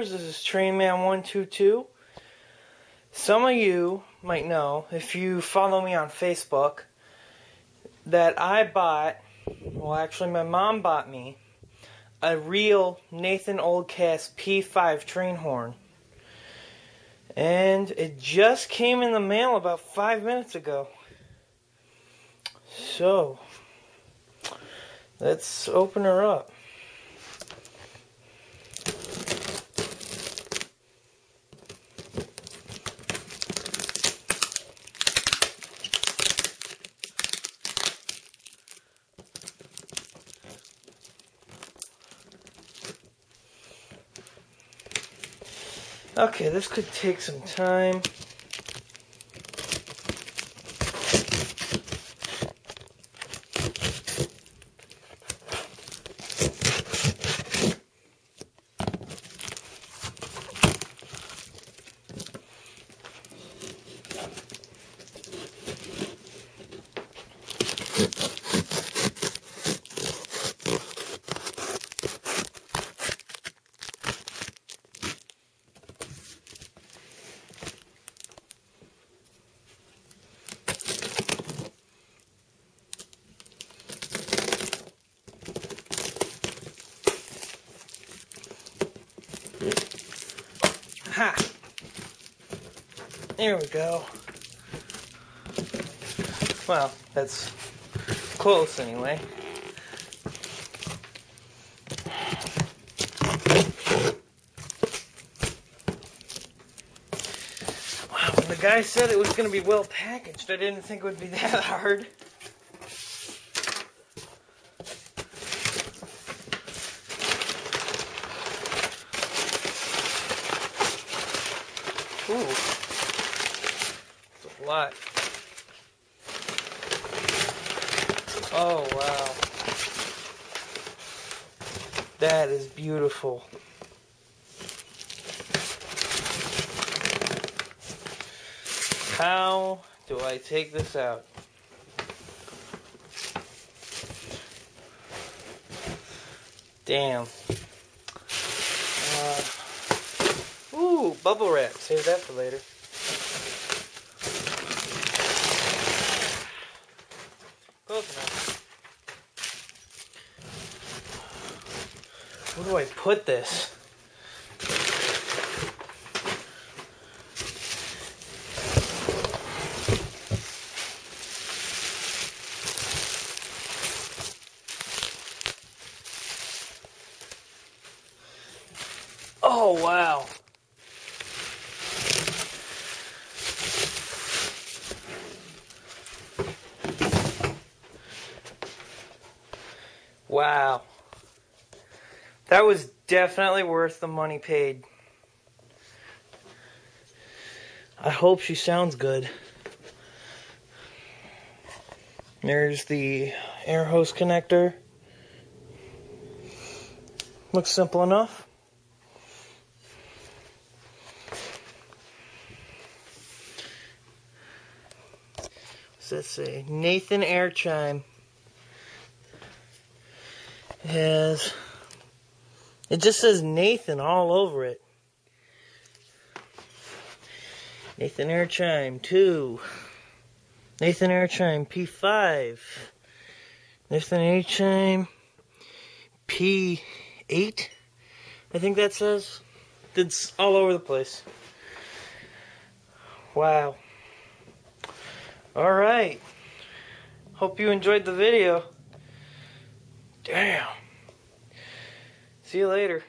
viewers, this is Trainman122. Some of you might know, if you follow me on Facebook, that I bought, well actually my mom bought me, a real Nathan Oldcast P5 train horn. And it just came in the mail about 5 minutes ago. So, let's open her up. Okay, this could take some time. Ha! There we go. Well, that's close anyway. Wow, when the guy said it was going to be well packaged, I didn't think it would be that hard. Ooh, that's a lot. Oh, wow. That is beautiful. How do I take this out? Damn. Ooh, bubble wrap. Save that for later. Close enough. Where do I put this? Oh, wow. Wow. That was definitely worth the money paid. I hope she sounds good. There's the air hose connector. Looks simple enough. What's that say? Nathan Air Chime. It just says Nathan all over it. Nathan Air Chime 2. Nathan Air Chime P5. Nathan Air Chime P8. I think that says. It's all over the place. Wow. Alright. Hope you enjoyed the video. Damn. See you later.